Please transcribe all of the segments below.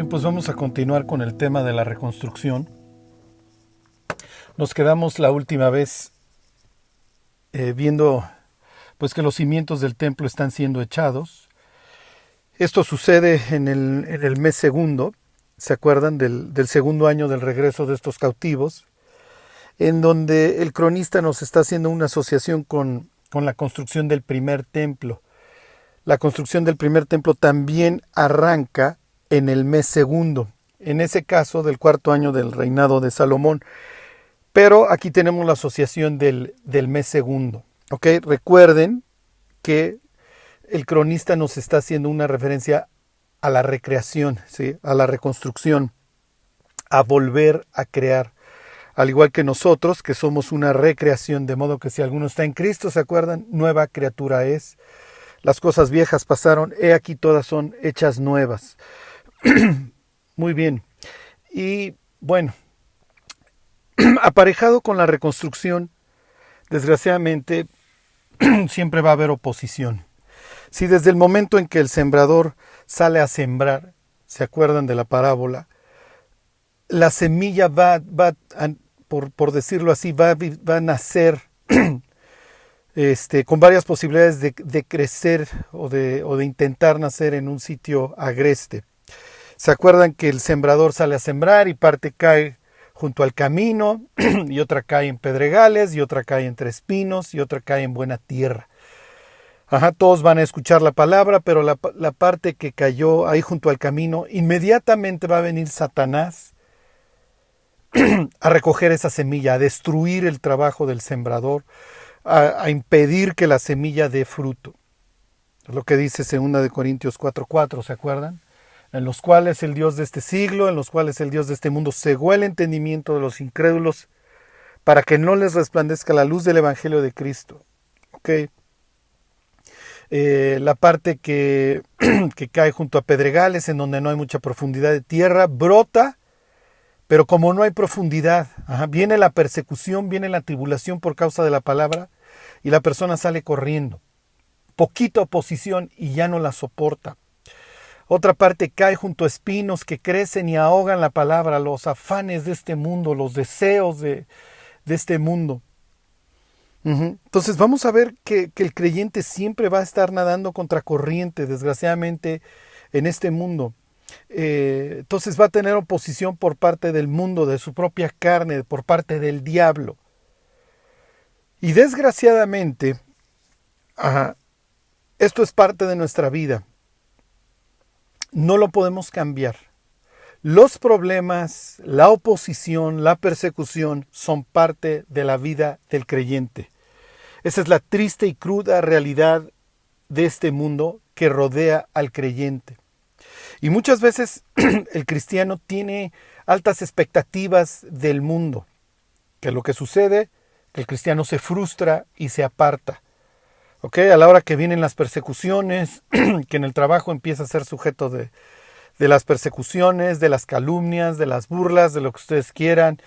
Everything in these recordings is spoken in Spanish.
Bien, pues vamos a continuar con el tema de la reconstrucción. Nos quedamos la última vez viendo pues que los cimientos del templo están siendo echados. Esto sucede en el mes segundo, ¿se acuerdan? Del segundo año del regreso de estos cautivos, en donde el cronista nos está haciendo una asociación con la construcción del primer templo. La construcción del primer templo también arranca en el mes segundo, en ese caso del cuarto año del reinado de Salomón. Pero aquí tenemos la asociación del mes segundo. ¿Ok? Recuerden que el cronista nos está haciendo una referencia a la recreación, ¿sí? A la reconstrucción, a volver a crear. Al igual que nosotros, que somos una recreación, de modo que si alguno está en Cristo, ¿se acuerdan? Nueva criatura es. Las cosas viejas pasaron, he aquí todas son hechas nuevas. Muy bien. Y bueno, aparejado con la reconstrucción, desgraciadamente, siempre va a haber oposición. Si desde el momento en que el sembrador sale a sembrar, ¿se acuerdan de la parábola? La semilla por decirlo así, va a nacer con varias posibilidades de crecer o de intentar nacer en un sitio agreste. ¿Se acuerdan que el sembrador sale a sembrar y parte cae junto al camino, y otra cae en pedregales, y otra cae entre espinos, y otra cae en buena tierra? Todos van a escuchar la palabra, pero la parte que cayó ahí junto al camino, inmediatamente va a venir Satanás a recoger esa semilla, a destruir el trabajo del sembrador, a impedir que la semilla dé fruto. Es lo que dice 2 Corintios 4:4, ¿se acuerdan? En los cuales el Dios de este siglo, en los cuales el Dios de este mundo cegó el entendimiento de los incrédulos para que no les resplandezca la luz del Evangelio de Cristo. ¿Ok? La parte que cae junto a pedregales, en donde no hay mucha profundidad de tierra, brota, pero como no hay profundidad, viene la persecución, viene la tribulación por causa de la palabra, y la persona sale corriendo. Poquita oposición y ya no la soporta. Otra parte cae junto a espinos que crecen y ahogan la palabra, los afanes de este mundo, los deseos de este mundo. Entonces vamos a ver que el creyente siempre va a estar nadando contra corriente, desgraciadamente, en este mundo. Entonces va a tener oposición por parte del mundo, de su propia carne, por parte del diablo. Y desgraciadamente, esto es parte de nuestra vida. No lo podemos cambiar. Los problemas, la oposición, la persecución son parte de la vida del creyente. Esa es la triste y cruda realidad de este mundo que rodea al creyente. Y muchas veces el cristiano tiene altas expectativas del mundo. Que lo que sucede, que el cristiano se frustra y se aparta. ¿Ok? A la hora que vienen las persecuciones, que en el trabajo empieza a ser sujeto de las persecuciones, de las calumnias, de las burlas, de lo que ustedes quieran,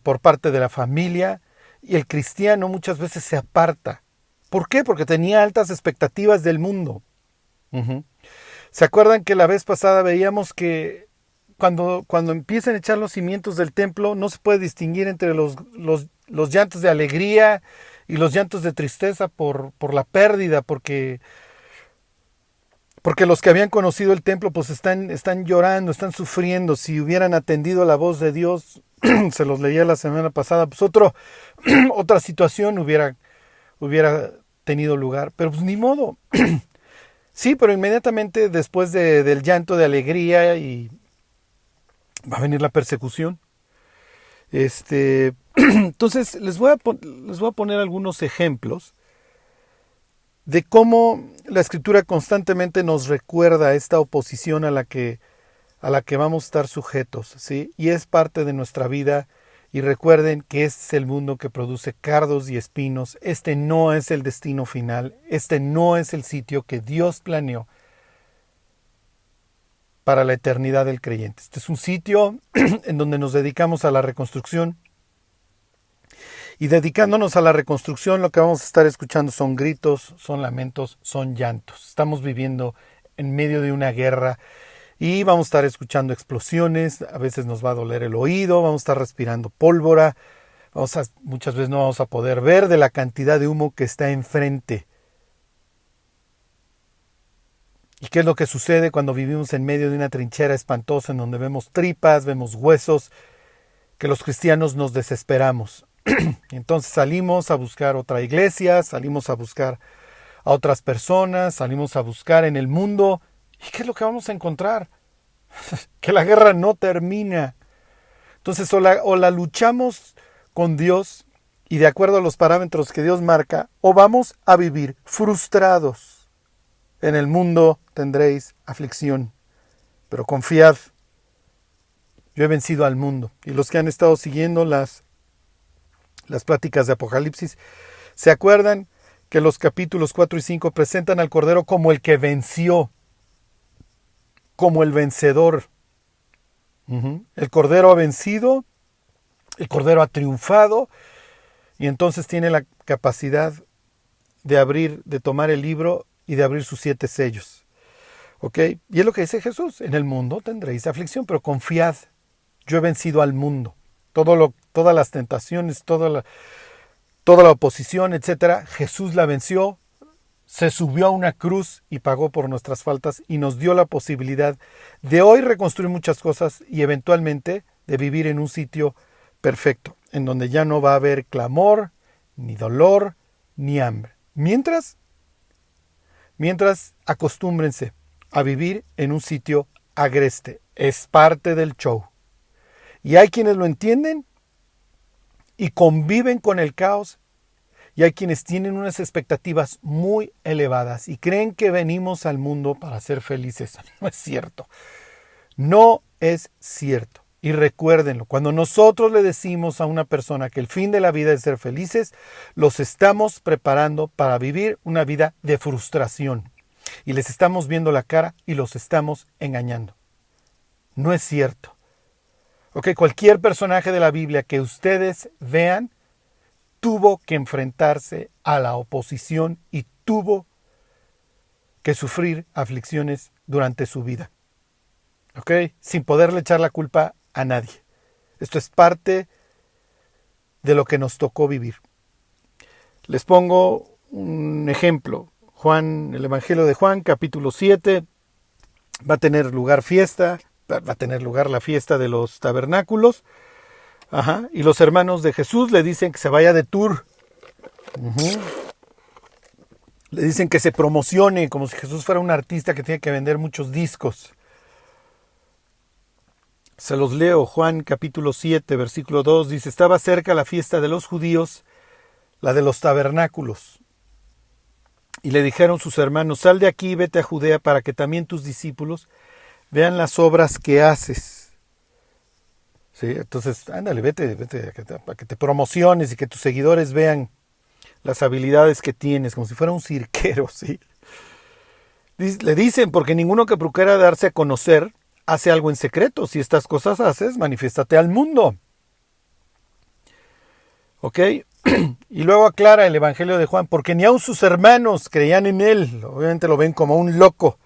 por parte de la familia. Y el cristiano muchas veces se aparta. ¿Por qué? Porque tenía altas expectativas del mundo. ¿Se acuerdan que la vez pasada veíamos que cuando empiezan a echar los cimientos del templo, no se puede distinguir entre los llantos de alegría y los llantos de tristeza por la pérdida, porque los que habían conocido el templo pues están llorando, están sufriendo? Si hubieran atendido la voz de Dios, se los leía la semana pasada, pues otra situación hubiera tenido lugar, pero pues ni modo. Sí, pero inmediatamente después del llanto de alegría y va a venir la persecución. Entonces les voy a poner algunos ejemplos de cómo la Escritura constantemente nos recuerda esta oposición a la que vamos a estar sujetos, ¿sí? Y es parte de nuestra vida. Y recuerden que este es el mundo que produce cardos y espinos. Este no es el destino final. Este no es el sitio que Dios planeó para la eternidad del creyente. Este es un sitio en donde nos dedicamos a la reconstrucción. Y dedicándonos a la reconstrucción, lo que vamos a estar escuchando son gritos, son lamentos, son llantos. Estamos viviendo en medio de una guerra Y vamos a estar escuchando explosiones, a veces nos va a doler el oído, vamos a estar respirando pólvora, muchas veces no vamos a poder ver de la cantidad de humo que está enfrente. ¿Y qué es lo que sucede cuando vivimos en medio de una trinchera espantosa en donde vemos tripas, vemos huesos? Que los cristianos nos desesperamos. Entonces salimos a buscar otra iglesia, salimos a buscar a otras personas, salimos a buscar en el mundo. ¿Y qué es lo que vamos a encontrar? Que la guerra no termina. Entonces o la luchamos con Dios y de acuerdo a los parámetros que Dios marca, o vamos a vivir frustrados. En el mundo tendréis aflicción, pero confiad, yo he vencido al mundo. Y los que han estado siguiendo las pláticas de Apocalipsis, ¿se acuerdan que los capítulos 4 y 5 presentan al Cordero como el que venció, como el vencedor? El Cordero ha vencido, el Cordero ha triunfado, y entonces tiene la capacidad de tomar el libro y de abrir sus 7 sellos. ¿Ok? Y es lo que dice Jesús: en el mundo tendréis aflicción, pero confiad, yo he vencido al mundo. Todas las tentaciones, toda la oposición, etcétera, Jesús la venció, se subió a una cruz y pagó por nuestras faltas y nos dio la posibilidad de hoy reconstruir muchas cosas y eventualmente de vivir en un sitio perfecto, en donde ya no va a haber clamor, ni dolor, ni hambre. Mientras acostúmbrense a vivir en un sitio agreste. Es parte del show. Y hay quienes lo entienden y conviven con el caos, y hay quienes tienen unas expectativas muy elevadas y creen que venimos al mundo para ser felices. No es cierto. No es cierto. Y recuérdenlo, cuando nosotros le decimos a una persona que el fin de la vida es ser felices, los estamos preparando para vivir una vida de frustración. Y les estamos viendo la cara y los estamos engañando. No es cierto. Ok, cualquier personaje de la Biblia que ustedes vean tuvo que enfrentarse a la oposición y tuvo que sufrir aflicciones durante su vida. Ok, sin poderle echar la culpa a nadie. Esto es parte de lo que nos tocó vivir. Les pongo un ejemplo. El Evangelio de Juan, capítulo 7, va a tener lugar la fiesta de los tabernáculos. Y los hermanos de Jesús le dicen que se vaya de tour. Le dicen que se promocione, como si Jesús fuera un artista que tiene que vender muchos discos. Se los leo. Juan capítulo 7, versículo 2, dice: estaba cerca la fiesta de los judíos, la de los tabernáculos. Y le dijeron sus hermanos: sal de aquí y vete a Judea para que también tus discípulos vean las obras que haces. Sí, entonces, ándale, vete para que te promociones y que tus seguidores vean las habilidades que tienes, como si fuera un cirquero, ¿sí? Le dicen: porque ninguno que procura darse a conocer hace algo en secreto. Si estas cosas haces, manifiéstate al mundo. ¿Ok? Y luego aclara el Evangelio de Juan: porque ni aun sus hermanos creían en él. Obviamente lo ven como un loco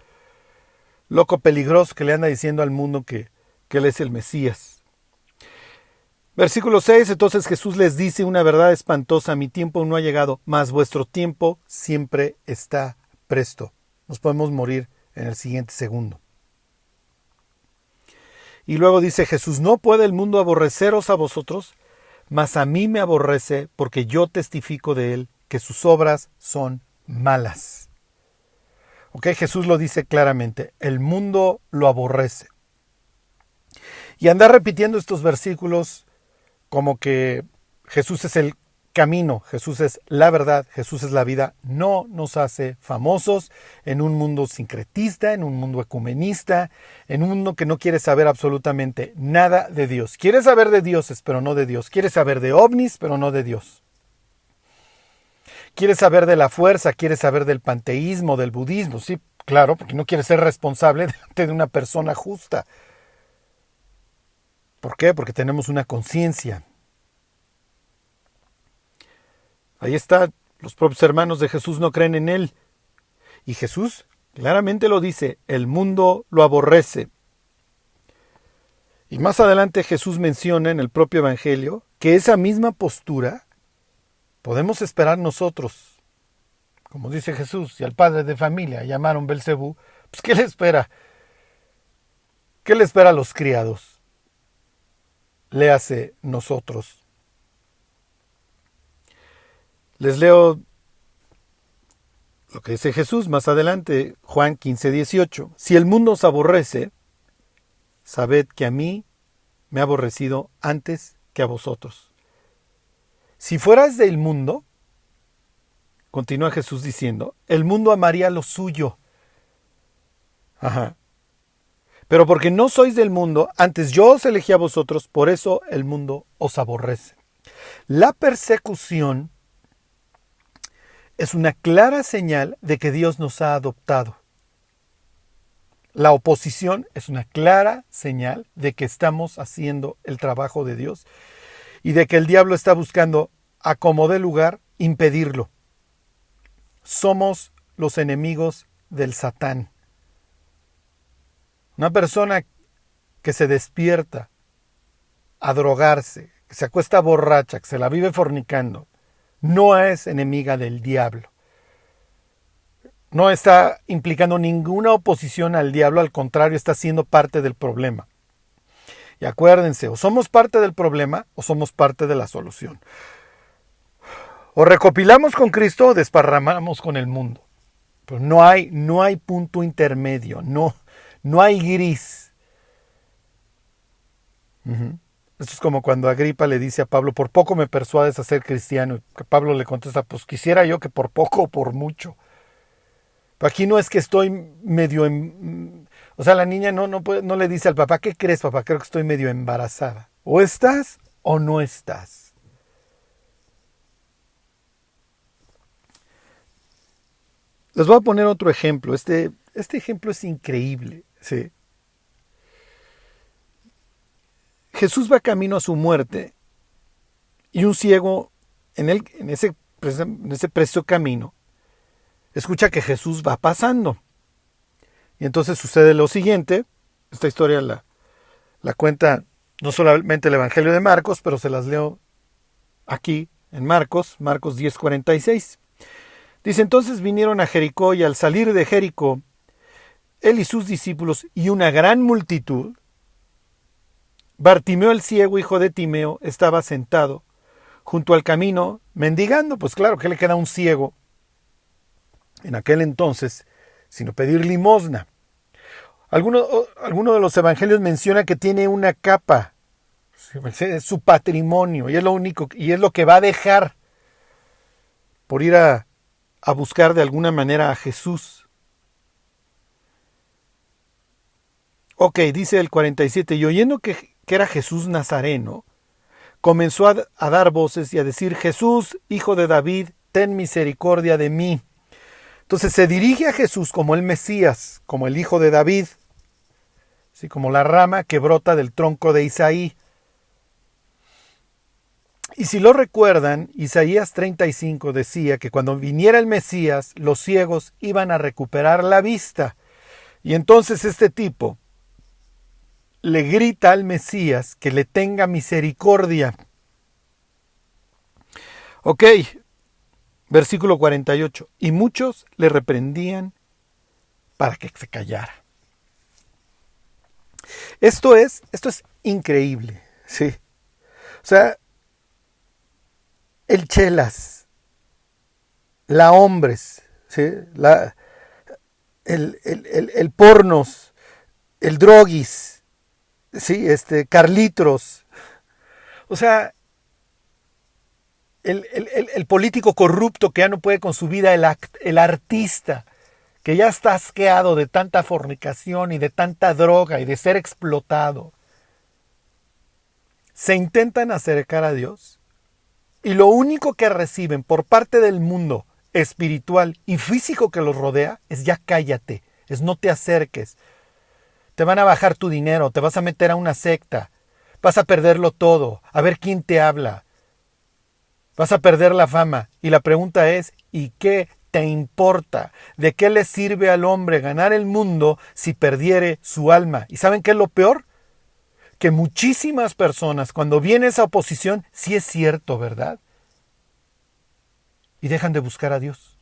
peligroso que le anda diciendo al mundo que él es el Mesías. Versículo 6, entonces Jesús les dice una verdad espantosa: mi tiempo no ha llegado, mas vuestro tiempo siempre está presto. Nos podemos morir en el siguiente segundo. Y luego dice Jesús: no puede el mundo aborreceros a vosotros, mas a mí me aborrece, porque yo testifico de él que sus obras son malas. Ok, Jesús lo dice claramente: el mundo lo aborrece. Y andar repitiendo estos versículos como que Jesús es el camino, Jesús es la verdad, Jesús es la vida, no nos hace famosos en un mundo sincretista, en un mundo ecumenista, en un mundo que no quiere saber absolutamente nada de Dios. Quiere saber de dioses, pero no de Dios. Quiere saber de ovnis, pero no de Dios. Quiere saber de la fuerza, quiere saber del panteísmo, del budismo. Sí, claro, porque no quiere ser responsable de una persona justa. ¿Por qué? Porque tenemos una conciencia. Ahí está, los propios hermanos de Jesús no creen en él. Y Jesús claramente lo dice: el mundo lo aborrece. Y más adelante Jesús menciona en el propio Evangelio que esa misma postura podemos esperar nosotros. Como dice Jesús, si al padre de familia llamaron Belcebú, pues ¿qué le espera? ¿Qué le espera a los criados? Le hace nosotros. Les leo lo que dice Jesús más adelante, Juan 15:18. Si el mundo os aborrece, sabed que a mí me ha aborrecido antes que a vosotros. Si fueras del mundo, continúa Jesús diciendo, el mundo amaría lo suyo. Ajá. Pero porque no sois del mundo, antes yo os elegí a vosotros, por eso el mundo os aborrece. La persecución es una clara señal de que Dios nos ha adoptado. La oposición es una clara señal de que estamos haciendo el trabajo de Dios y de que el diablo está buscando, a como dé lugar, impedirlo. Somos los enemigos del Satán. Una persona que se despierta a drogarse, que se acuesta borracha, que se la vive fornicando, no es enemiga del diablo. No está implicando ninguna oposición al diablo, al contrario, está siendo parte del problema. Y acuérdense, o somos parte del problema o somos parte de la solución. O recopilamos con Cristo o desparramamos con el mundo. Pero no hay punto intermedio, no hay gris. Esto es como cuando Agripa le dice a Pablo, por poco me persuades a ser cristiano. Y que Pablo le contesta, pues quisiera yo que por poco o por mucho. Pero aquí no es que estoy medio... O sea, la niña no le dice al papá, ¿qué crees, papá? Creo que estoy medio embarazada. O estás o no estás. Les voy a poner otro ejemplo. Este ejemplo es increíble, ¿sí? Jesús va camino a su muerte y un ciego en ese preciso camino escucha que Jesús va pasando. Y entonces sucede lo siguiente. Esta historia la cuenta no solamente el Evangelio de Marcos, pero se las leo aquí en Marcos 10:46. Dice, entonces vinieron a Jericó y al salir de Jericó, él y sus discípulos y una gran multitud, Bartimeo el ciego, hijo de Timeo, estaba sentado junto al camino mendigando. Pues claro, ¿qué le queda a un ciego en aquel entonces sino pedir limosna? Alguno de los evangelios menciona que tiene una capa, es su patrimonio y es lo único, y es lo que va a dejar por ir a buscar de alguna manera a Jesús. Ok, dice el 47, y oyendo que era Jesús Nazareno, comenzó a dar voces y a decir, Jesús, hijo de David, ten misericordia de mí. Entonces se dirige a Jesús como el Mesías, como el hijo de David, ¿sí? Como la rama que brota del tronco de Isaí. Y si lo recuerdan, Isaías 35 decía que cuando viniera el Mesías, los ciegos iban a recuperar la vista. Y entonces este tipo le grita al Mesías que le tenga misericordia. Ok, versículo 48. Y muchos le reprendían para que se callara. Esto es increíble, ¿sí? O sea, el chelas, la hombres, ¿sí? El pornos, el droguis, ¿sí? Carlitos, o sea, el político corrupto que ya no puede con su vida, el artista que ya está asqueado de tanta fornicación y de tanta droga y de ser explotado, se intentan acercar a Dios y lo único que reciben por parte del mundo espiritual y físico que los rodea es ya cállate, es no te acerques. Te van a bajar tu dinero, te vas a meter a una secta, vas a perderlo todo, a ver quién te habla. Vas a perder la fama. Y la pregunta es, ¿y qué te importa? ¿De qué le sirve al hombre ganar el mundo si perdiere su alma? ¿Y saben qué es lo peor? que muchísimas personas, cuando viene esa oposición, sí es cierto, ¿verdad? Y dejan de buscar a Dios.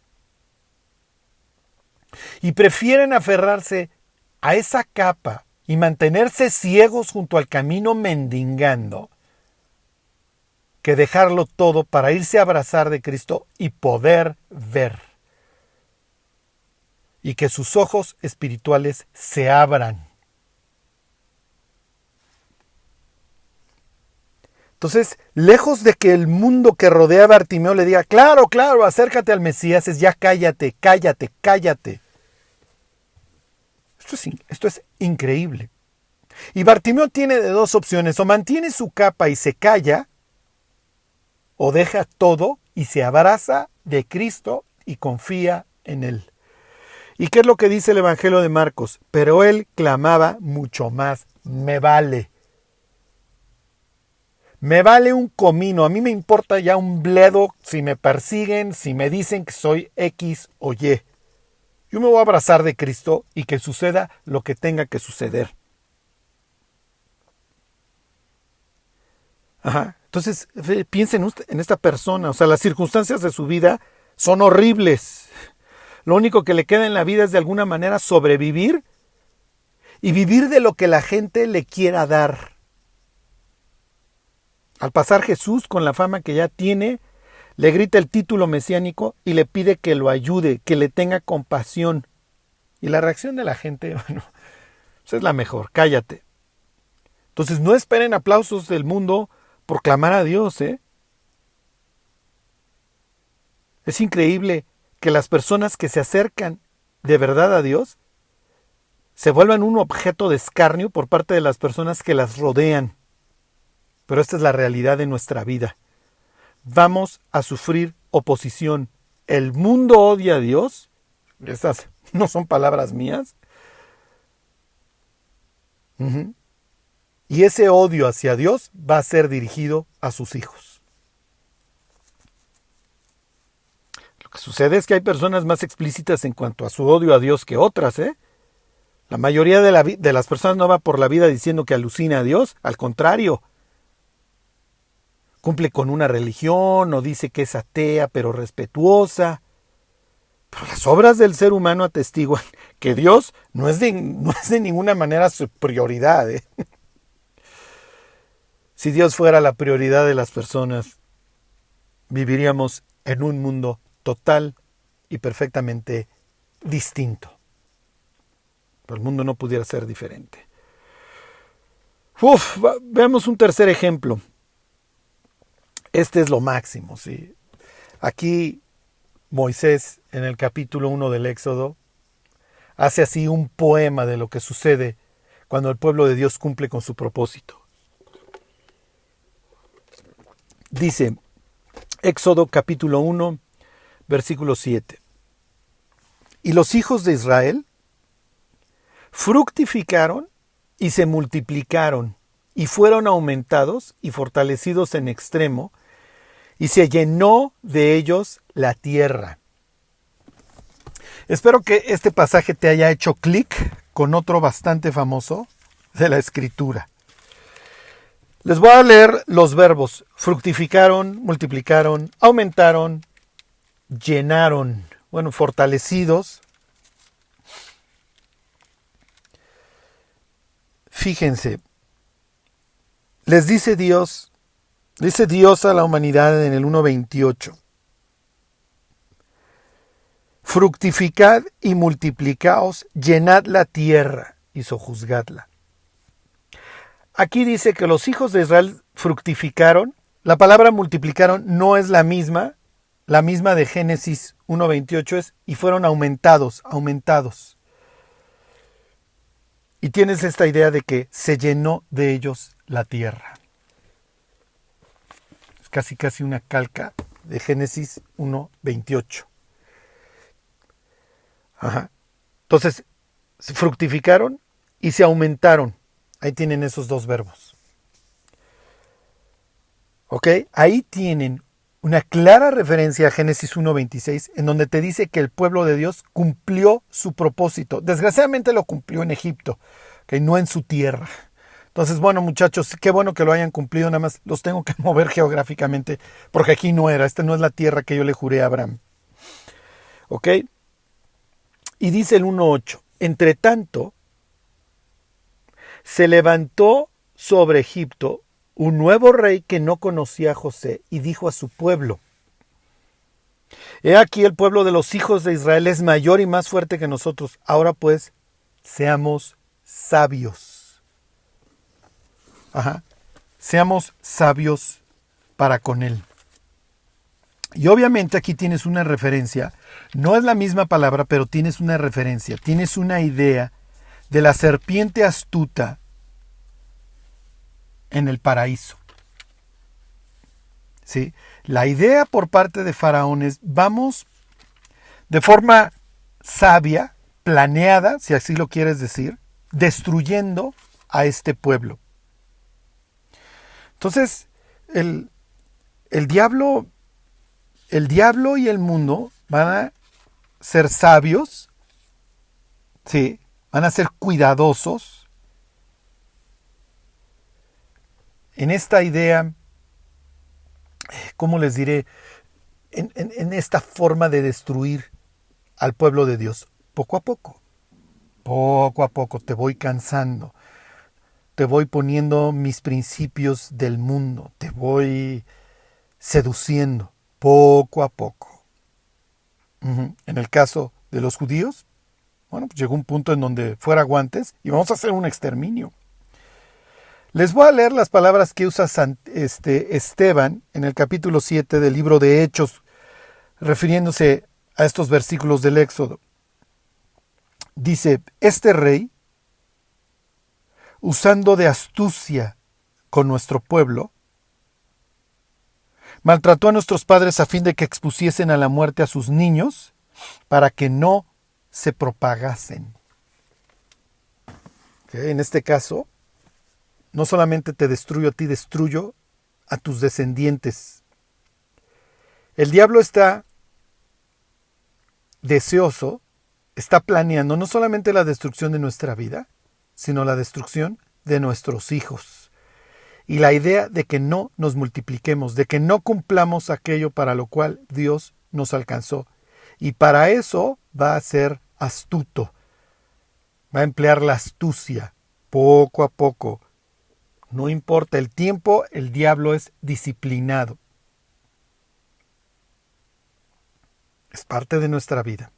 Y prefieren aferrarse a esa capa y mantenerse ciegos junto al camino mendigando, que dejarlo todo para irse a abrazar de Cristo y poder ver. Y que sus ojos espirituales se abran. Entonces, lejos de que el mundo que rodea a Bartimeo le diga, claro, claro, acércate al Mesías, es ya cállate, cállate, cállate. Esto es increíble. Y Bartimeo tiene de dos opciones, o mantiene su capa y se calla, o deja todo y se abraza de Cristo y confía en Él. ¿Y qué es lo que dice el Evangelio de Marcos? Pero él clamaba mucho más, me vale. Me vale un comino, a mí me importa ya un bledo si me persiguen, si me dicen que soy X o Y. Yo me voy a abrazar de Cristo y que suceda lo que tenga que suceder. Entonces, piensen en esta persona, o sea, las circunstancias de su vida son horribles. Lo único que le queda en la vida es de alguna manera sobrevivir y vivir de lo que la gente le quiera dar. Al pasar Jesús, con la fama que ya tiene, le grita el título mesiánico y le pide que lo ayude, que le tenga compasión. Y la reacción de la gente, bueno, pues es la mejor, cállate. Entonces no esperen aplausos del mundo por clamar a Dios, ¿eh? Es increíble que las personas que se acercan de verdad a Dios se vuelvan un objeto de escarnio por parte de las personas que las rodean. Pero esta es la realidad de nuestra vida. Vamos a sufrir oposición. El mundo odia a Dios. Estas no son palabras mías. Y ese odio hacia Dios va a ser dirigido a sus hijos. Lo que sucede es que hay personas más explícitas en cuanto a su odio a Dios que otras, ¿eh? La mayoría de las personas no va por la vida diciendo que alucina a Dios. Al contrario. Cumple con una religión o dice que es atea pero respetuosa. Pero las obras del ser humano atestiguan que Dios no es de ninguna manera su prioridad, ¿eh? Si Dios fuera la prioridad de las personas, viviríamos en un mundo total y perfectamente distinto. Pero el mundo no pudiera ser diferente. Veamos un tercer ejemplo. Este es lo máximo, ¿sí? Aquí Moisés, en el capítulo 1 del Éxodo, hace así un poema de lo que sucede cuando el pueblo de Dios cumple con su propósito. Dice, Éxodo capítulo 1, versículo 7. Y los hijos de Israel fructificaron y se multiplicaron y fueron aumentados y fortalecidos en extremo, y se llenó de ellos la tierra. Espero que este pasaje te haya hecho clic con otro bastante famoso de la Escritura. Les voy a leer los verbos: fructificaron, multiplicaron, aumentaron, llenaron, fortalecidos. Fíjense, les dice Dios a la humanidad en el 1:28. Fructificad y multiplicaos, llenad la tierra y sojuzgadla. Aquí dice que los hijos de Israel fructificaron. La palabra multiplicaron no es la misma de Génesis 1:28 es y fueron aumentados. Y tienes esta idea de que se llenó de ellos la tierra. Es casi una calca de Génesis 1:28. Entonces, se fructificaron y se aumentaron. Ahí tienen esos dos verbos. ¿Ok? Ahí tienen una clara referencia a Génesis 1:26, en donde te dice que el pueblo de Dios cumplió su propósito. Desgraciadamente lo cumplió en Egipto, ¿okay? No en su tierra. Entonces, bueno, muchachos, qué bueno que lo hayan cumplido, nada más los tengo que mover geográficamente, porque aquí no era, esta no es la tierra que yo le juré a Abraham. ¿Ok? Y dice el 1:8, entre tanto, se levantó sobre Egipto un nuevo rey que no conocía a José y dijo a su pueblo, he aquí el pueblo de los hijos de Israel es mayor y más fuerte que nosotros, ahora pues, seamos sabios. Ajá. Seamos sabios para con él. Y obviamente aquí tienes una referencia, no es la misma palabra, pero tienes una referencia, tienes una idea de la serpiente astuta en el paraíso. ¿Sí? La idea por parte de Faraón es, vamos de forma sabia, planeada, si así lo quieres decir, destruyendo a este pueblo. Entonces, el diablo y el mundo van a ser sabios, ¿sí? Van a ser cuidadosos en esta idea, ¿cómo les diré? En esta forma de destruir al pueblo de Dios. Poco a poco te voy cansando, te voy poniendo mis principios del mundo, te voy seduciendo poco a poco. En el caso de los judíos, bueno, pues llegó un punto en donde fuera guantes y vamos a hacer un exterminio. Les voy a leer las palabras que usa Esteban en el capítulo 7 del libro de Hechos, refiriéndose a estos versículos del Éxodo. Dice, este rey, usando de astucia con nuestro pueblo, maltrató a nuestros padres a fin de que expusiesen a la muerte a sus niños para que no se propagasen. ¿Okay? En este caso, no solamente te destruyo a ti, destruyo a tus descendientes. El diablo está deseoso, está planeando no solamente la destrucción de nuestra vida, sino la destrucción de nuestros hijos. Y la idea de que no nos multipliquemos, de que no cumplamos aquello para lo cual Dios nos alcanzó. Y para eso va a ser astuto. Va a emplear la astucia poco a poco. No importa el tiempo, el diablo es disciplinado. Es parte de nuestra vida.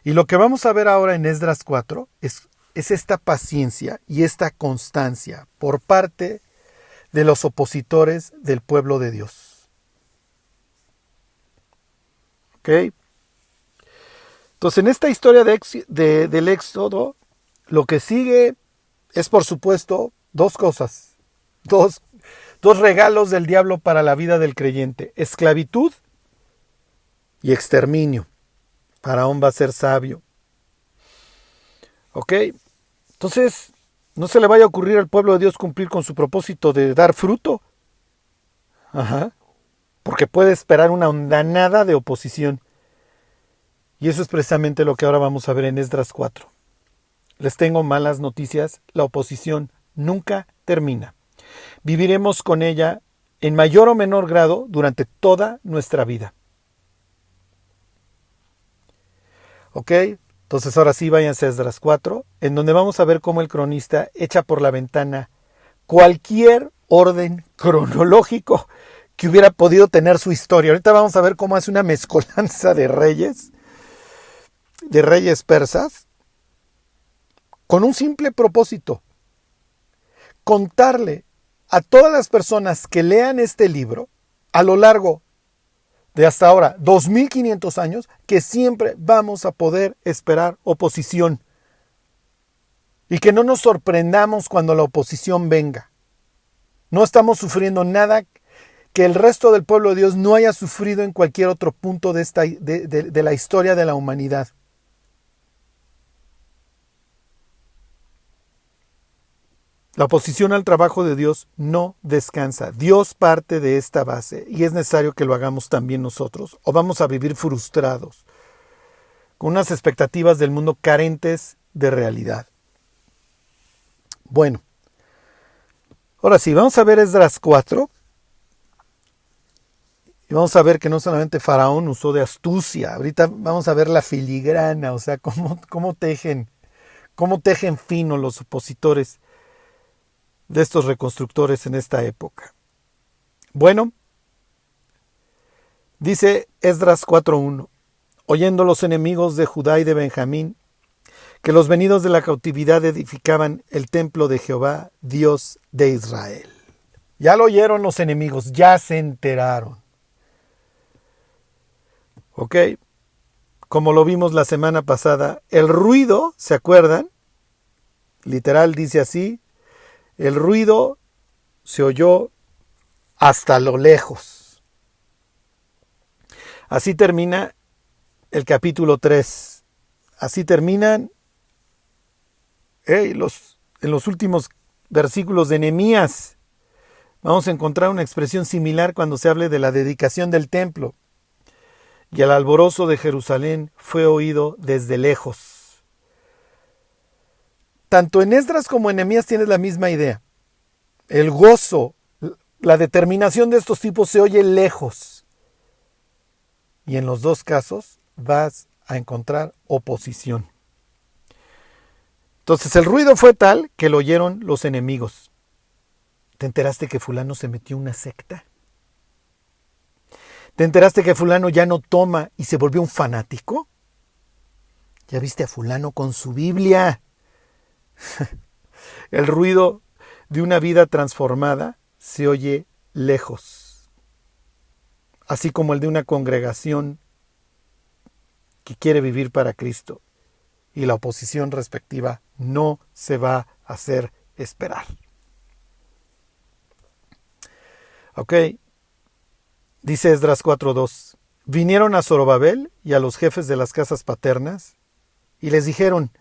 Y lo que vamos a ver ahora en Esdras 4 es esta paciencia y esta constancia por parte de los opositores del pueblo de Dios. ¿Ok? Entonces, en esta historia del Éxodo, lo que sigue es, por supuesto, dos cosas. Dos regalos del diablo para la vida del creyente. Esclavitud y exterminio. Faraón va a ser sabio. ¿Ok? Entonces, no se le vaya a ocurrir al pueblo de Dios cumplir con su propósito de dar fruto. Ajá. Porque puede esperar una ondanada de oposición. Y eso es precisamente lo que ahora vamos a ver en Esdras 4. Les tengo malas noticias. La oposición nunca termina. Viviremos con ella en mayor o menor grado durante toda nuestra vida. ¿Ok? Entonces ahora sí váyanse a Esdras 4, en donde vamos a ver cómo el cronista echa por la ventana cualquier orden cronológico que hubiera podido tener su historia. Ahorita vamos a ver cómo hace una mezcolanza de reyes persas, con un simple propósito: contarle a todas las personas que lean este libro a lo largo de hasta ahora 2500 años, que siempre vamos a poder esperar oposición y que no nos sorprendamos cuando la oposición venga. No estamos sufriendo nada que el resto del pueblo de Dios no haya sufrido en cualquier otro punto de la historia de la humanidad. La oposición al trabajo de Dios no descansa. Dios parte de esta base y es necesario que lo hagamos también nosotros, o vamos a vivir frustrados, con unas expectativas del mundo carentes de realidad. Bueno, Ahora sí, vamos a ver Esdras 4 y vamos a ver que no solamente Faraón usó de astucia, ahorita vamos a ver la filigrana, o sea, cómo tejen fino los opositores de estos reconstructores en esta época. Bueno, dice Esdras 4:1, oyendo los enemigos de Judá y de Benjamín, que los venidos de la cautividad edificaban el templo de Jehová, Dios de Israel. Ya lo oyeron los enemigos, ya se enteraron. ¿Ok? Como lo vimos la semana pasada, el ruido, ¿se acuerdan? Literal dice así, el ruido se oyó hasta lo lejos. Así termina el capítulo 3. Así terminan en los últimos versículos de Nehemías. Vamos a encontrar una expresión similar cuando se hable de la dedicación del templo. Y el alborozo de Jerusalén fue oído desde lejos. Tanto en Esdras como en Nehemías tienes la misma idea. El gozo, la determinación de estos tipos se oye lejos. Y en los dos casos vas a encontrar oposición. Entonces el ruido fue tal que lo oyeron los enemigos. ¿Te enteraste que fulano se metió en una secta? ¿Te enteraste que fulano ya no toma y se volvió un fanático? ¿Ya viste a fulano con su Biblia? El ruido de una vida transformada se oye lejos, así como el de una congregación que quiere vivir para Cristo, y la oposición respectiva no se va a hacer esperar. Ok, dice Esdras 4:2, vinieron a Zorobabel y a los jefes de las casas paternas y les dijeron,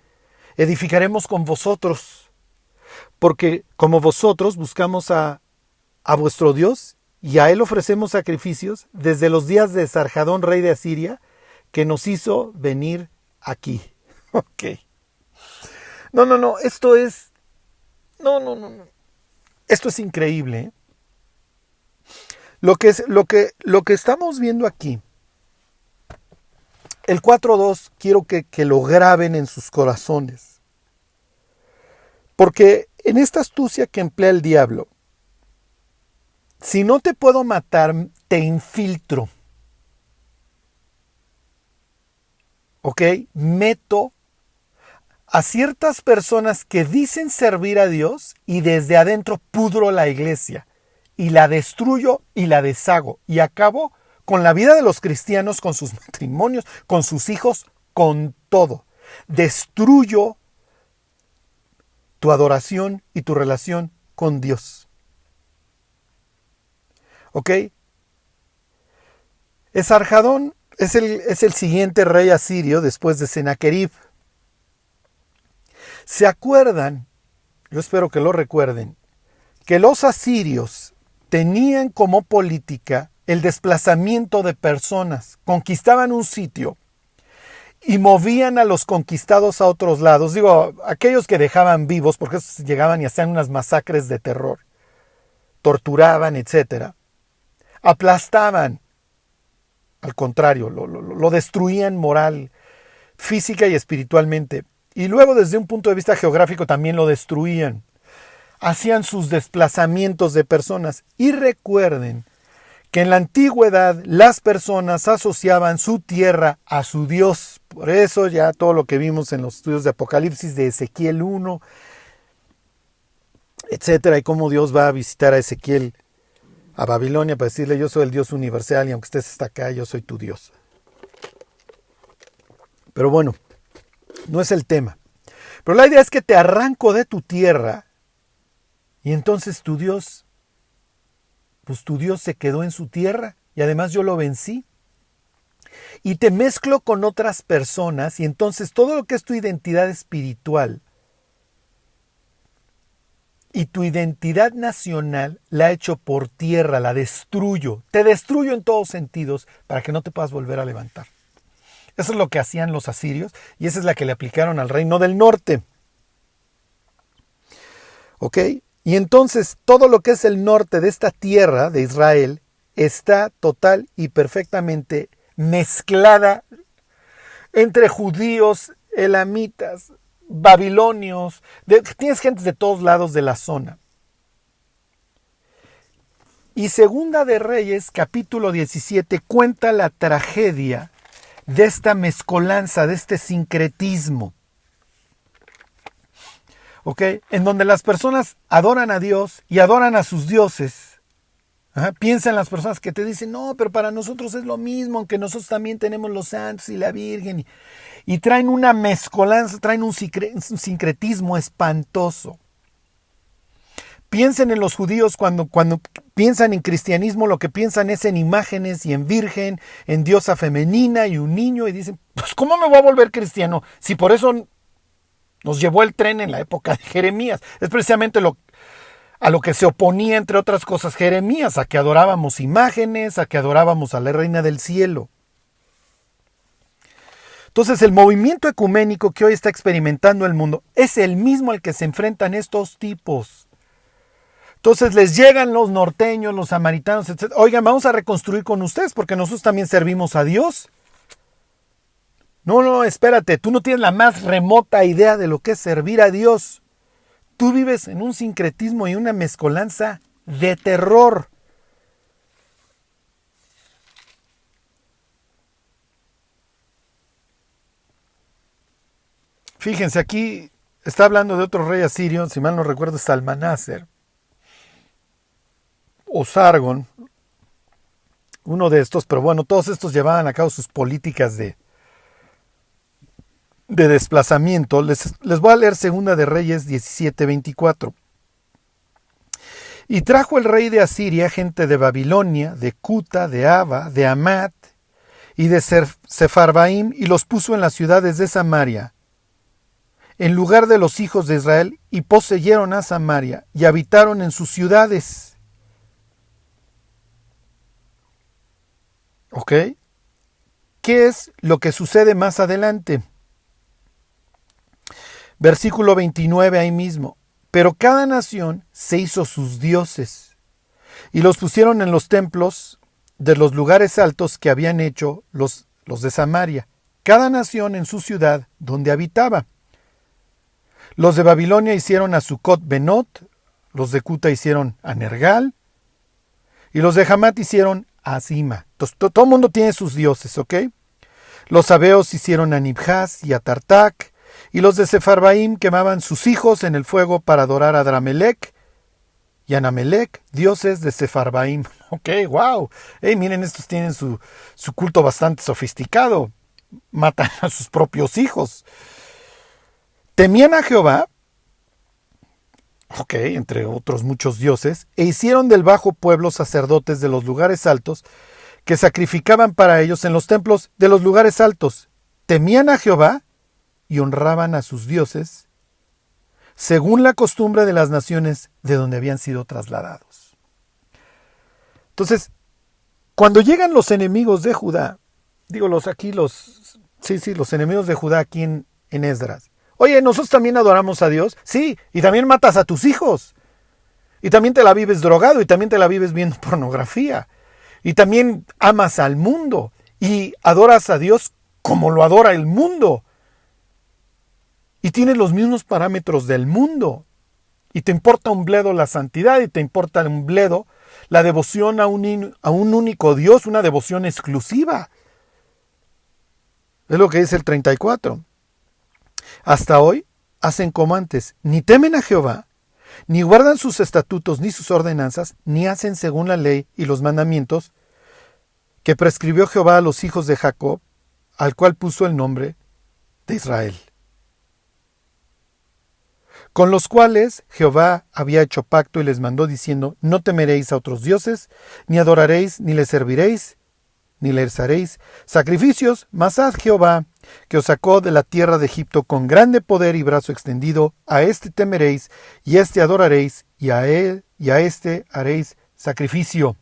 edificaremos con vosotros, porque como vosotros buscamos a vuestro Dios y a él ofrecemos sacrificios desde los días de Sarjadón, rey de Asiria, que nos hizo venir aquí. Ok. No, esto es... No. Esto es increíble, ¿eh? Lo que estamos viendo aquí, el 4:2, quiero que lo graben en sus corazones. Porque en esta astucia que emplea el diablo, si no te puedo matar, te infiltro. ¿Ok? Meto a ciertas personas que dicen servir a Dios y desde adentro pudro la iglesia y la destruyo y la deshago y acabo con la vida de los cristianos, con sus matrimonios, con sus hijos, con todo. Destruyo tu adoración y tu relación con Dios. ¿Ok? Esarhadón es el siguiente rey asirio después de Sennacherib. ¿Se acuerdan? Yo espero que lo recuerden, que los asirios tenían como política el desplazamiento de personas. Conquistaban un sitio y movían a los conquistados a otros lados. Digo, aquellos que dejaban vivos, porque esos llegaban y hacían unas masacres de terror. Torturaban, etc. Aplastaban. Al contrario, lo destruían moral, física y espiritualmente. Y luego desde un punto de vista geográfico también lo destruían. Hacían sus desplazamientos de personas. Y recuerden que en la antigüedad las personas asociaban su tierra a su Dios. Por eso ya todo lo que vimos en los estudios de Apocalipsis, de Ezequiel 1, etcétera, y cómo Dios va a visitar a Ezequiel a Babilonia para decirle, yo soy el Dios universal y aunque estés hasta acá, yo soy tu Dios. Pero bueno, no es el tema. Pero la idea es que te arranco de tu tierra y entonces tu Dios, pues tu Dios se quedó en su tierra y además yo lo vencí. Y te mezclo con otras personas y entonces todo lo que es tu identidad espiritual y tu identidad nacional la echo por tierra, la destruyo. Te destruyo en todos sentidos para que no te puedas volver a levantar. Eso es lo que hacían los asirios y esa es la que le aplicaron al reino del norte. ¿Ok? Y entonces todo lo que es el norte de esta tierra de Israel está total y perfectamente mezclada entre judíos, elamitas, babilonios, tienes gentes de todos lados de la zona. Y Segunda de Reyes, capítulo 17, cuenta la tragedia de esta mezcolanza, de este sincretismo. ¿Ok? En donde las personas adoran a Dios y adoran a sus dioses. Piensa en las personas que te dicen, no, pero para nosotros es lo mismo, aunque nosotros también tenemos los santos y la Virgen. Y traen una mezcolanza, traen un sincretismo espantoso. Piensen en los judíos cuando piensan en cristianismo, lo que piensan es en imágenes y en virgen, en diosa femenina y un niño, y dicen, pues ¿cómo me voy a volver cristiano? Si por eso nos llevó el tren en la época de Jeremías. Es precisamente a lo que se oponía, entre otras cosas, Jeremías, a que adorábamos imágenes, a que adorábamos a la Reina del Cielo. Entonces el movimiento ecuménico que hoy está experimentando el mundo es el mismo al que se enfrentan estos tipos. Entonces les llegan los norteños, los samaritanos, etc. Oigan, vamos a reconstruir con ustedes porque nosotros también servimos a Dios. No, espérate, tú no tienes la más remota idea de lo que es servir a Dios. Tú vives en un sincretismo y una mezcolanza de terror. Fíjense, aquí está hablando de otro rey asirio, si mal no recuerdo es Salmanáser, o Sargón, uno de estos, pero bueno, todos estos llevaban a cabo sus políticas de desplazamiento. Les voy a leer Segunda de Reyes 17:24. Y trajo el rey de Asiria gente de Babilonia, de Cuta, de Ava, de Amat y de Sefarbaim, y los puso en las ciudades de Samaria, en lugar de los hijos de Israel, y poseyeron a Samaria, y habitaron en sus ciudades. ¿Ok? ¿Qué es lo que sucede más adelante? Versículo 29 ahí mismo. Pero cada nación se hizo sus dioses y los pusieron en los templos de los lugares altos que habían hecho los de Samaria, cada nación en su ciudad donde habitaba. Los de Babilonia hicieron a Sucot Benot, los de Cuta hicieron a Nergal y los de Hamat hicieron a Sima. Entonces, todo el mundo tiene sus dioses, ¿ok? Los sabeos hicieron a Nibhaz y a Tartac, y los de Sefarbaim quemaban sus hijos en el fuego para adorar a Adramelech y a Anamelech, dioses de Sefarbaim. Ok, wow. Miren, estos tienen su culto bastante sofisticado. Matan a sus propios hijos. Temían a Jehová, ok, entre otros muchos dioses, e hicieron del bajo pueblo sacerdotes de los lugares altos que sacrificaban para ellos en los templos de los lugares altos. Temían a Jehová y honraban a sus dioses, según la costumbre de las naciones de donde habían sido trasladados. Entonces, cuando llegan los enemigos de Judá, los enemigos de Judá aquí en Esdras, oye, ¿nosotros también adoramos a Dios? Sí, y también matas a tus hijos, y también te la vives drogado, y también te la vives viendo pornografía, y también amas al mundo, y adoras a Dios como lo adora el mundo. Y tienes los mismos parámetros del mundo. Y te importa un bledo la santidad y te importa un bledo la devoción a un único Dios, una devoción exclusiva. Es lo que dice el 34. Hasta hoy hacen como antes, ni temen a Jehová, ni guardan sus estatutos ni sus ordenanzas, ni hacen según la ley y los mandamientos que prescribió Jehová a los hijos de Jacob, al cual puso el nombre de Israel, con los cuales Jehová había hecho pacto y les mandó diciendo, no temeréis a otros dioses, ni adoraréis, ni les serviréis, ni les haréis sacrificios, mas haz Jehová, que os sacó de la tierra de Egipto con grande poder y brazo extendido, a éste temeréis, y a éste adoraréis, y a él y a éste haréis sacrificio.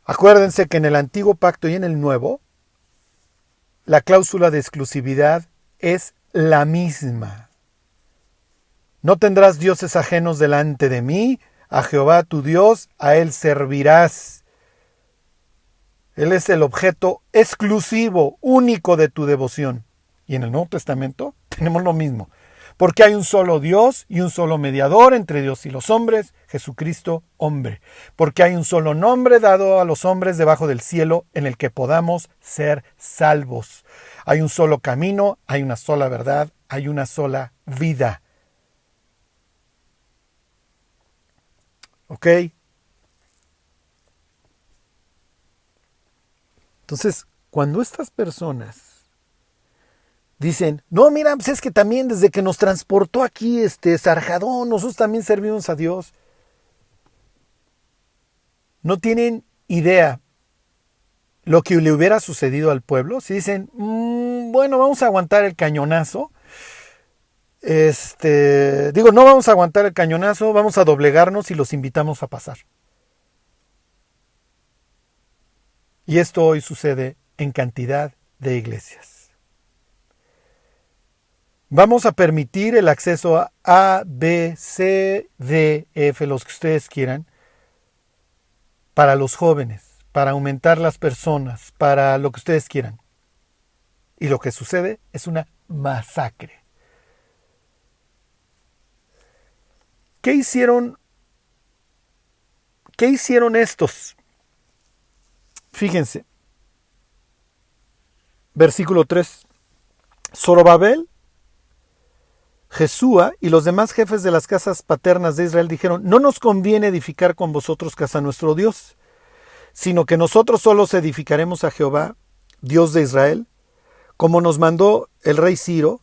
Acuérdense que en el antiguo pacto y en el nuevo, la cláusula de exclusividad es la misma. No tendrás dioses ajenos delante de mí. A Jehová tu Dios, a Él servirás. Él es el objeto exclusivo, único de tu devoción. Y en el Nuevo Testamento tenemos lo mismo. Porque hay un solo Dios y un solo mediador entre Dios y los hombres, Jesucristo, hombre. Porque hay un solo nombre dado a los hombres debajo del cielo en el que podamos ser salvos. Hay un solo camino, hay una sola verdad, hay una sola vida. ¿Ok? Entonces, cuando estas personas dicen, no, mira, pues es que también desde que nos transportó aquí Sarjadón, nosotros también servimos a Dios. No tienen idea lo que le hubiera sucedido al pueblo si dicen, bueno, vamos a aguantar el cañonazo. No vamos a aguantar el cañonazo, vamos a doblegarnos y los invitamos a pasar. Y esto hoy sucede en cantidad de iglesias. Vamos a permitir el acceso a B, C, D, F, los que ustedes quieran, para los jóvenes, para aumentar las personas, para lo que ustedes quieran. Y lo que sucede es una masacre. ¿Qué hicieron estos? Fíjense. Versículo 3. Zorobabel, Jesúa y los demás jefes de las casas paternas de Israel dijeron, no nos conviene edificar con vosotros casa a nuestro Dios, sino que nosotros solos edificaremos a Jehová, Dios de Israel, como nos mandó el rey Ciro,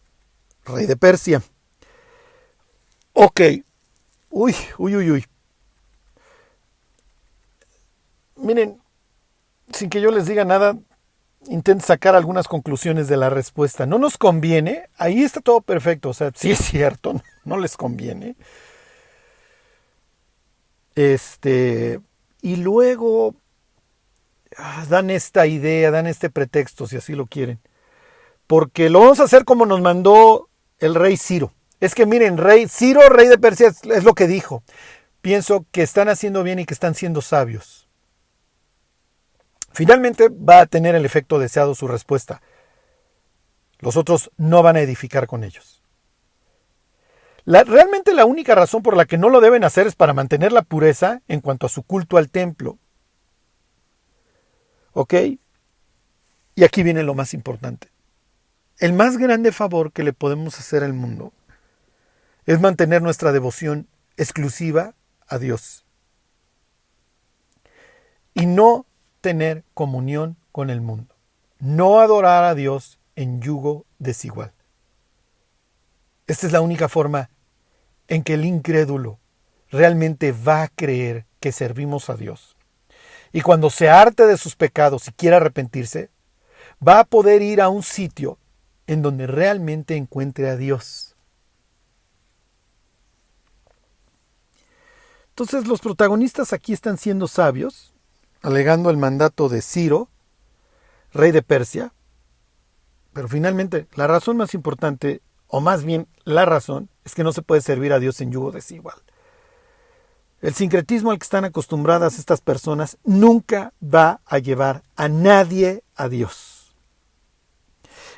rey de Persia. Ok. Uy. Miren, sin que yo les diga nada, intenten sacar algunas conclusiones de la respuesta. No nos conviene, ahí está todo perfecto, o sea, sí es cierto, no les conviene. Y luego dan esta idea, dan este pretexto, si así lo quieren. Porque lo vamos a hacer como nos mandó el rey Ciro. Es que miren, Ciro, rey de Persia, es lo que dijo. Pienso que están haciendo bien y que están siendo sabios. Finalmente va a tener el efecto deseado su respuesta. Los otros no van a edificar con ellos. Realmente la única razón por la que no lo deben hacer es para mantener la pureza en cuanto a su culto al templo. ¿Ok? Y aquí viene lo más importante. El más grande favor que le podemos hacer al mundo es mantener nuestra devoción exclusiva a Dios. Y no tener comunión con el mundo. No adorar a Dios en yugo desigual. Esta es la única forma en que el incrédulo realmente va a creer que servimos a Dios. Y cuando se harte de sus pecados y quiera arrepentirse, va a poder ir a un sitio en donde realmente encuentre a Dios. Entonces los protagonistas aquí están siendo sabios, alegando el mandato de Ciro, rey de Persia, pero finalmente la razón más importante, o más bien la razón, es que no se puede servir a Dios en yugo desigual. El sincretismo al que están acostumbradas estas personas nunca va a llevar a nadie a Dios.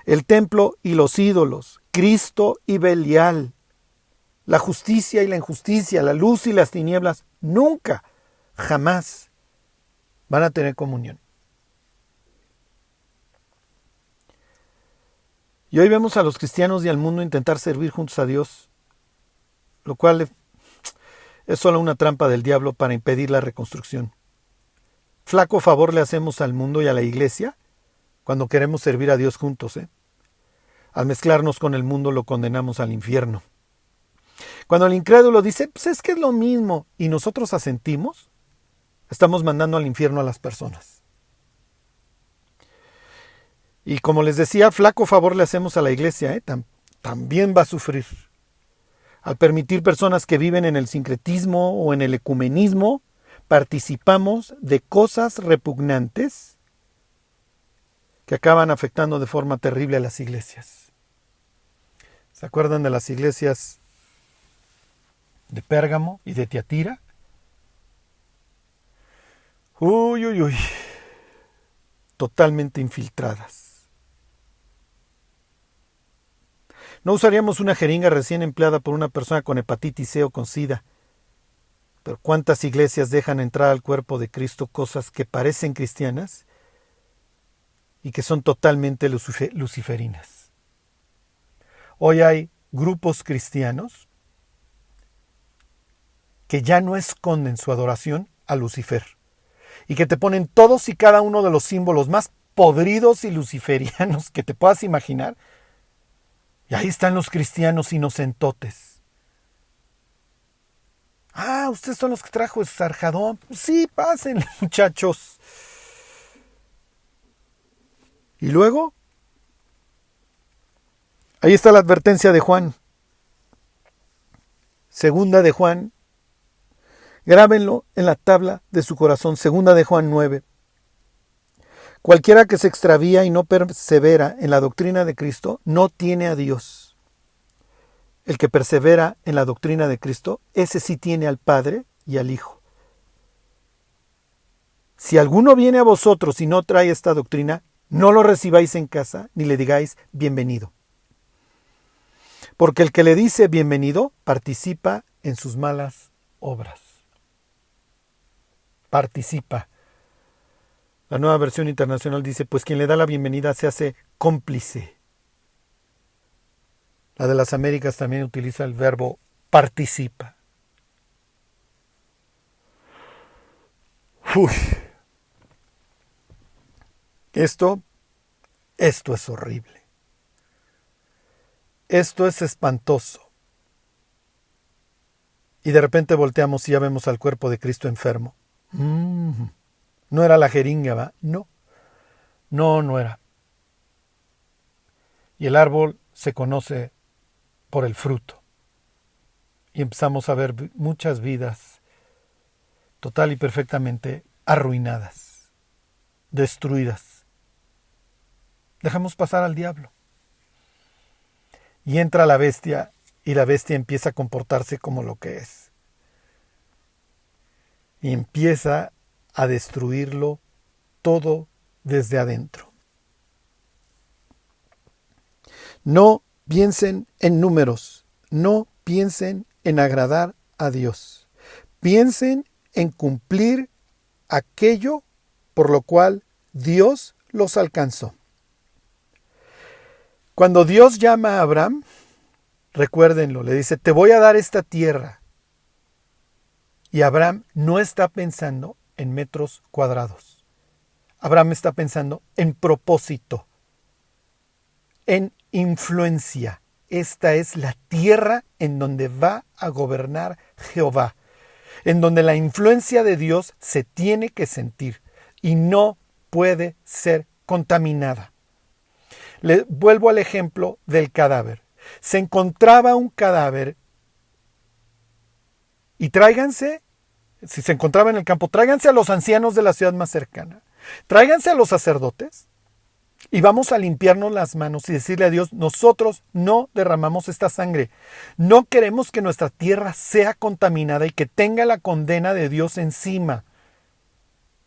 El templo y los ídolos, Cristo y Belial, la justicia y la injusticia, la luz y las tinieblas, nunca, jamás van a tener comunión. Y hoy vemos a los cristianos y al mundo intentar servir juntos a Dios, lo cual es solo una trampa del diablo para impedir la reconstrucción. Flaco favor le hacemos al mundo y a la iglesia cuando queremos servir a Dios juntos. Al mezclarnos con el mundo lo condenamos al infierno. Cuando el incrédulo dice, pues es que es lo mismo, y nosotros asentimos, estamos mandando al infierno a las personas. Y como les decía, flaco favor le hacemos a la iglesia, también va a sufrir. Al permitir personas que viven en el sincretismo o en el ecumenismo, participamos de cosas repugnantes que acaban afectando de forma terrible a las iglesias. ¿Se acuerdan de las iglesias de Pérgamo y de Tiatira. Uy, uy, uy. Totalmente infiltradas. No usaríamos una jeringa recién empleada por una persona con hepatitis C o con SIDA. Pero ¿cuántas iglesias dejan entrar al cuerpo de Cristo cosas que parecen cristianas y que son totalmente luciferinas? Hoy hay grupos cristianos que ya no esconden su adoración a Lucifer y que te ponen todos y cada uno de los símbolos más podridos y luciferianos que te puedas imaginar. Y ahí están los cristianos inocentotes. Ah, ustedes son los que trajo el Sarjadón. Sí, pásenle, muchachos. Y luego, ahí está la advertencia de Juan. Segunda de Juan. Grábenlo en la tabla de su corazón. Segunda de Juan 9. Cualquiera que se extravía y no persevera en la doctrina de Cristo no tiene a Dios. El que persevera en la doctrina de Cristo, ese sí tiene al Padre y al Hijo. Si alguno viene a vosotros y no trae esta doctrina, no lo recibáis en casa ni le digáis bienvenido. Porque el que le dice bienvenido participa en sus malas obras. Participa. La Nueva Versión Internacional dice, pues quien le da la bienvenida se hace cómplice. La de las Américas también utiliza el verbo participa. Uy. Esto es horrible. Esto es espantoso. Y de repente volteamos y ya vemos al cuerpo de Cristo enfermo. No era la jeringa, ¿va? No. No era. Y el árbol se conoce por el fruto. Y empezamos a ver muchas vidas total y perfectamente arruinadas, destruidas. Dejamos pasar al diablo. Y entra la bestia y la bestia empieza a comportarse como lo que es. Y empieza a destruirlo todo desde adentro. No piensen en números, no piensen en agradar a Dios. Piensen en cumplir aquello por lo cual Dios los alcanzó. Cuando Dios llama a Abraham, recuérdenlo, le dice, te voy a dar esta tierra. Y Abraham no está pensando en metros cuadrados. Abraham está pensando en propósito, en influencia. Esta es la tierra en donde va a gobernar Jehová, en donde la influencia de Dios se tiene que sentir y no puede ser contaminada. Le vuelvo al ejemplo del cadáver. Se encontraba un cadáver y tráiganse, si se encontraba en el campo, tráiganse a los ancianos de la ciudad más cercana, tráiganse a los sacerdotes y vamos a limpiarnos las manos y decirle a Dios, nosotros no derramamos esta sangre. No queremos que nuestra tierra sea contaminada y que tenga la condena de Dios encima.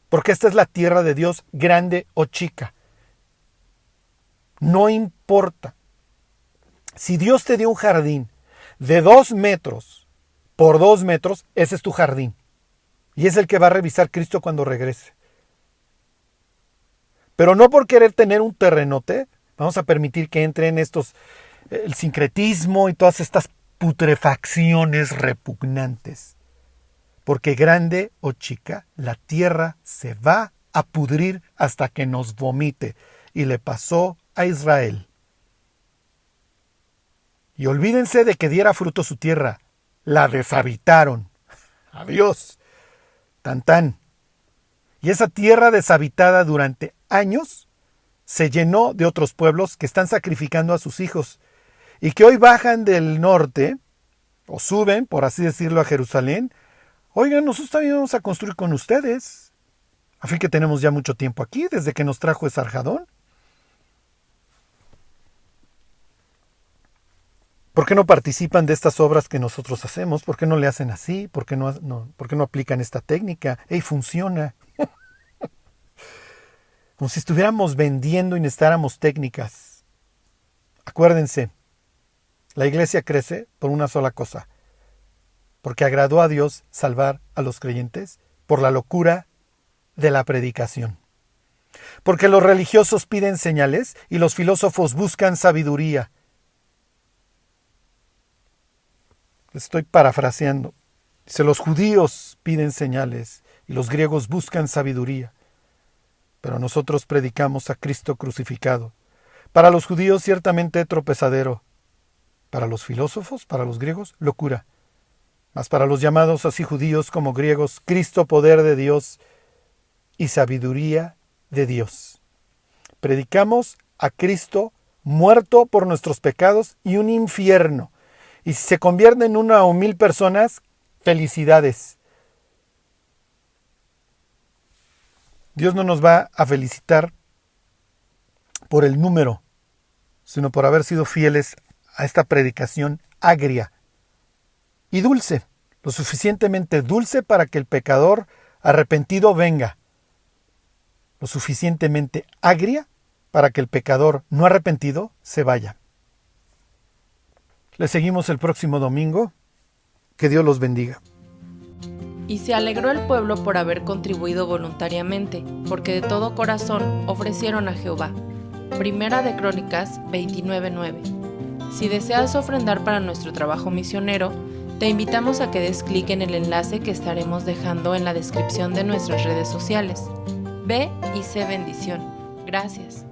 Porque esta es la tierra de Dios, grande o chica. No importa. Si Dios te dio un jardín de 2 metros por 2 metros, ese es tu jardín. Y es el que va a revisar Cristo cuando regrese. Pero no por querer tener un terrenote, vamos a permitir que entren el sincretismo y todas estas putrefacciones repugnantes. Porque grande o chica, la tierra se va a pudrir hasta que nos vomite. Y le pasó a Israel. Y olvídense de que diera fruto su tierra. La deshabitaron. Adiós. Tan tan. Y esa tierra deshabitada durante años se llenó de otros pueblos que están sacrificando a sus hijos y que hoy bajan del norte o suben, por así decirlo, a Jerusalén. Oigan, nosotros también vamos a construir con ustedes. A fin que tenemos ya mucho tiempo aquí, desde que nos trajo Esarjadón. ¿Por qué no participan de estas obras que nosotros hacemos? ¿Por qué no le hacen así? ¿Por qué no aplican esta técnica? ¡Ey, funciona! Como si estuviéramos vendiendo y necesitáramos técnicas. Acuérdense, la iglesia crece por una sola cosa. Porque agradó a Dios salvar a los creyentes por la locura de la predicación. Porque los religiosos piden señales y los filósofos buscan sabiduría. Estoy parafraseando. Dice, los judíos piden señales y los griegos buscan sabiduría. Pero nosotros predicamos a Cristo crucificado. Para los judíos ciertamente tropezadero. Para los filósofos, para los griegos, locura. Mas para los llamados así judíos como griegos, Cristo poder de Dios y sabiduría de Dios. Predicamos a Cristo muerto por nuestros pecados y un infierno. Y si se convierte en 1 o 1000 personas, felicidades. Dios no nos va a felicitar por el número, sino por haber sido fieles a esta predicación agria y dulce, lo suficientemente dulce para que el pecador arrepentido venga, lo suficientemente agria para que el pecador no arrepentido se vaya. Les seguimos el próximo domingo. Que Dios los bendiga. Y se alegró el pueblo por haber contribuido voluntariamente, porque de todo corazón ofrecieron a Jehová. Primera de Crónicas 29:9. Si deseas ofrendar para nuestro trabajo misionero, te invitamos a que des clic en el enlace que estaremos dejando en la descripción de nuestras redes sociales. Ve y sé bendición. Gracias.